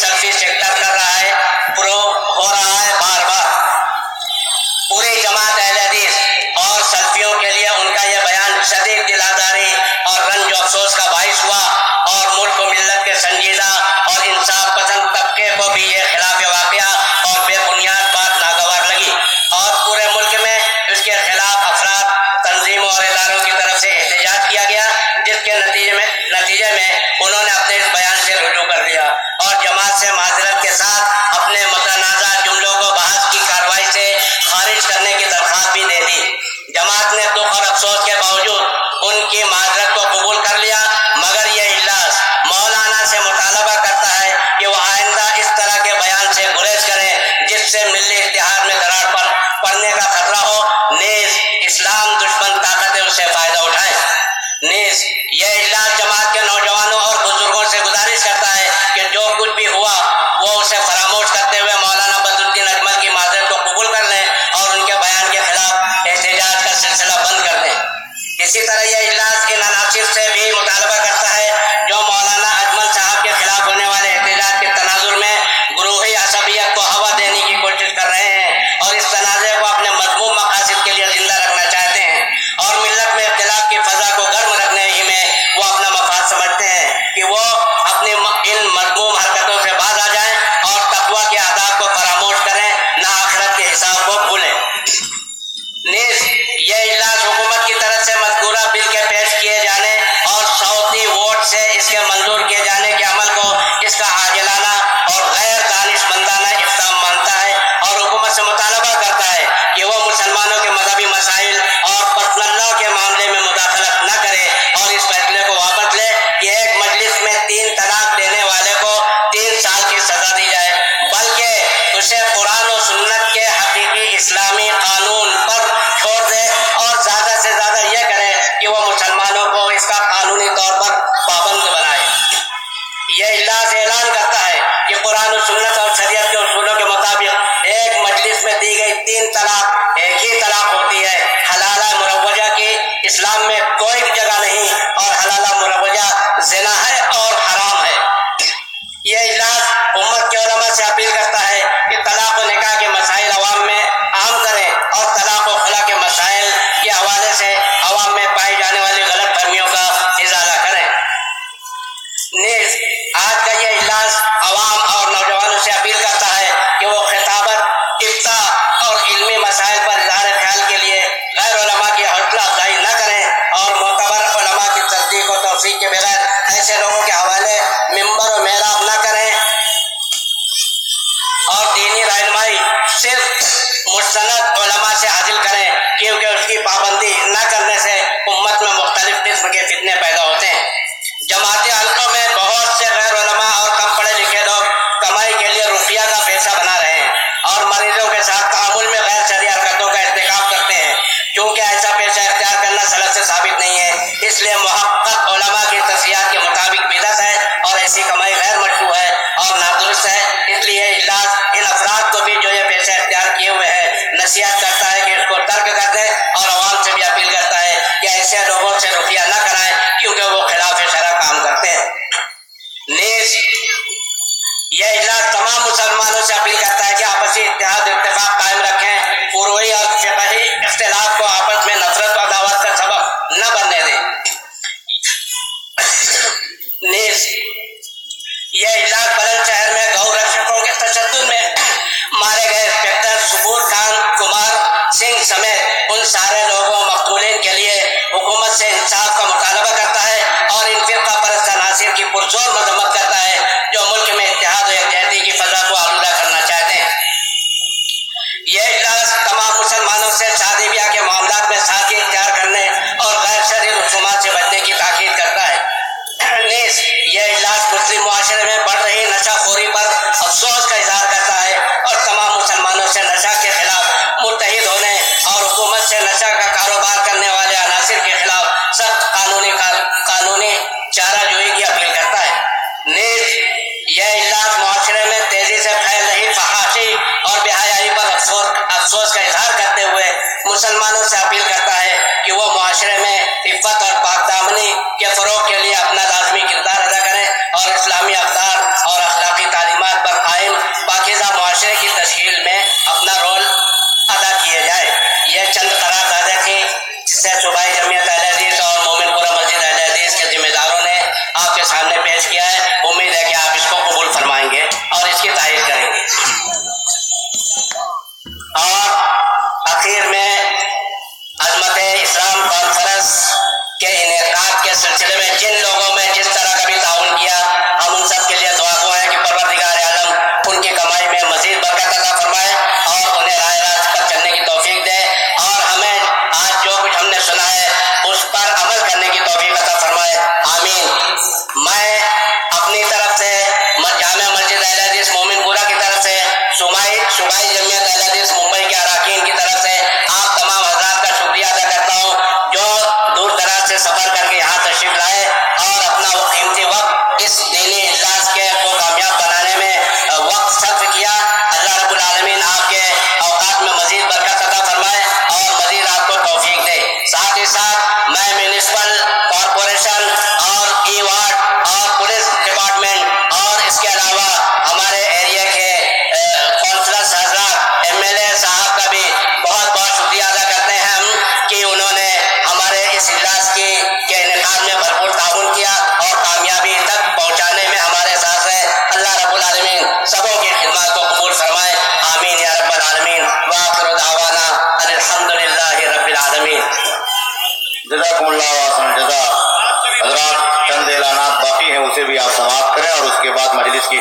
سلفی sector کر رہا ہے، پرو ہو رہا ہے بار بار. پوری جماعت اہل حدیث اور سلفیوں کے لیے ان کا یہ بیان شدید دل آزاری اور رنج و افسوس کا باعث ہوا، اور ملک و ملت کے سنجیدہ اور انصاف پسند طبقے کو بھی یہ خلاف واقعہ اور بے بنیاد بات ناگوار لگی، اور پورے ملک میں اس کے خلاف افراد، تنظیموں اور اداروں کی طرف سے احتجاج کیا گیا، جس کے نتیجے میں انہوں نے اپنے اس بیان سے رجوع کر دیا اور جماعت سے معذرت کے ساتھ اپنے متنازع جملوں کو بحث کی کارروائی سے خارج کرنے کی درخواست بھی دے دی. جماعت نے دکھ اور افسوس کے باوجود ان کی معذرت کو قبول کر لیا، مگر یہ اجلاس مولانا سے مطالبہ کرتا ہے کہ وہ آئندہ اس طرح کے بیان سے گریز کریں جس سے ملی اتحاد میں دراڑ پڑنے کا خطرہ ہو، نیز اسلام دشمن طاقتیں اس سے فائدہ اٹھائیں. نیز یہ اجلاس جماعت کے نوجوانوں اور بزرگوں سے گزارش کرتا ہے کہ جو کچھ بھی ہوا وہ اسے فراموش کرتے ہوئے مولانا بدرالدین اجمل کی معذرت کو قبول کر لیں اور ان کے بیان کے خلاف احتجاج کا سلسلہ بند کر دیں. اسی طرح یہ اجلاس ان عناصر سے بھی مطالبہ کرتا ہے جو مولانا اجمل صاحب کے خلاف ہونے والے احتجاج کے تناظر میں گروہی عصبیت کو ہوا دینے کی کوشش کر رہے ہیں اور اس تنازع کو اپنے مذموم مقاصد کے لیے زندہ رکھنا چاہتے ہیں، اور ملت میں اختلاف کی فضا کو گرم رکھنے ہی میں وہ اپنا مفاد سمجھتے ہیں کہ وہ اپنی ان مذموم حرکتوں سے باز آ جائیں اور تقویٰ کے آداب کو فراموش کریں، نہ آخرت کے حساب کو بھولیں. نیز یہ اجلاس حکومت کی طرف سے مذکورہ بل کے پیش کیے جانے اور صوتی ووٹ سے اس کے منظور کیے جانے کے عمل کو اس کا عاجلانہ اور غیر دانشمندانہ اقدام مانتا ہے، اور حکومت سے مطالبہ کرتا ہے کہ وہ مسلمانوں کے مذہبی مسائل اور پرسنل لا کے معاملے میں مداخلت نہ کرے اور اس فیصلے کو واپس لے کہ ایک مجلس میں 3 طلاق دینے والے کو 3 سال کی سزا دی جائے، بلکہ اسے قرآن و سنت کے حقیقی اسلامی قانون پر چھوڑ دے اور زیادہ سے زیادہ یہ کرے کہ وہ مسلمانوں کو اس کا قانونی طور پر پابند بنائے. یہ اجلاس اعلان کرتا ہے کہ قرآن و سنت اور شریعت کے اصولوں کے مطابق ایک مجلس میں دی گئی 3 طلاق ایک ہی طلاق ہوتی ہے. حلالہ مروجہ کی اسلام میں کوئی جگہ نہیں اور حلالہ مروجہ زنا ہے اور حرام ہے. یہ اجلاس امت کے علماء سے اپیل کرتا ہے کہ طلاق و نکاح کے مسائل عوام میں عام کریں اور طلاق و خلا کے مسائل کے حوالے سے عوام میں پائی جانے والی غلط فہمیوں کا ازالہ کریں. نیز آج کا یہ اجلاس عوام اور نوجوانوں سے اپیل کرتا ہے کہ وہ خطابت، افتاء اور علمی مسائل پر اظہار خیال کے لیے غیر علماء کی حوصلہ افزائی نہ کریں اور معتبر علماء کی تصدیق و توثیق کے بغیر ایسے لوگوں کے حوالے ممبر و محراب نہ کریں، اور دینی رہنمائی صرف مستند علماء سے حاصل کریں، کیونکہ اس کی پابندی نہ کرنے سے امت میں مختلف قسم کے فتنے پیدا ہوتے ہیں. جماعتی حلقوں میں بہت سے غیر علماء اور کم پڑھے لکھے لوگ کمائی کے لیے روپیہ کا پیسہ بنا رہے ہیں اور مریضوں کے ساتھ تعامل میں غیر شرعی حرکتوں کا ارتکاب کرتے ہیں. چونکہ ایسا پیشہ اختیار کرنا سلف سے ثابت نہیں ہے، اس لیے محقق علماء کی تصریحات کے مطابق بدعت ہے اور ایسی کمائی غیر مشروع ہے اور نادرست ہے. اس لیے اجلاس ان افراد کو بھی جو یہ پیشہ اختیار کیے ہوئے ہیں نصیحت کرتا ہے کہ اس کو ترک کر دیں، اور عوام سے بھی اپیل کرتا ہے کہ ایسے لوگوں سے روپیہ نہ کرائیں کیونکہ وہ خلاف شرع کام کرتے ہیں. نیز یہ اجلاس تمام مسلمانوں سے اپیل کرتا ہے کہ آپسی اتحاد و اتفاق قائم رکھیں، فروعی اور فقہی اختلاف کو آپس میں نفرت و عداوت کا سبب نہ بننے دیں. نیز یہ اجلاس بلند شہر میں گو رکشکوں کے تشدد میں مارے گئے انسپکٹر صبور خان کمار سنگھ سمیت ان سارے لوگوں مقتولین کے لیے حکومت سے انصاف کا مطالبہ کرتا ہے اور ان فرقہ پرست عناصر کی پرزور مذمت کرتا ہے جو ملک میں اتحاد و یکجہتی کی فضا کو آلودہ کرنا چاہتے ہیں. یہ اجلاس تمام مسلمانوں سے شادی بیاہ کے معاملات میں سادگی اختیار کرنے اور غیر شرعی رسومات سے بچنے کی تاکید کرتا ہے. نیز یہ اجلاس مسلم معاشرے میں بڑھ رہی نشہ خوری پر افسوس کا اظہار کرتا ہے اور تمام مسلمانوں سے نشہ کے خلاف متحد ہونے اور حکومت سے نشہ کا کاروبار کرنے والے عناصر کے خلاف سخت قانونی چارہ جوئی کی اپیل کرتا ہے. نیز یہ اجلاس معاشرے میں تیزی سے پھیل رہی فحاشی اور بے حیائی پر افسوس کا اظہار کرتے ہوئے مسلمانوں سے اپیل کرتا ہے کہ وہ معاشرے میں عفت اور پاک دامنی کے فروغ کے لیے اپنا لازمی کردار ادا کریں اور اسلامی اقدار اور اخلاقی تعلیمات العالمین وآخر دعوانا ان الحمد للہ رب العالمین۔ جزاکم اللہ واسع جزا۔ حضرات چند اعلانات باقی ہیں، اسے بھی آپ سماعت کریں اور اس کے بعد مجلس کی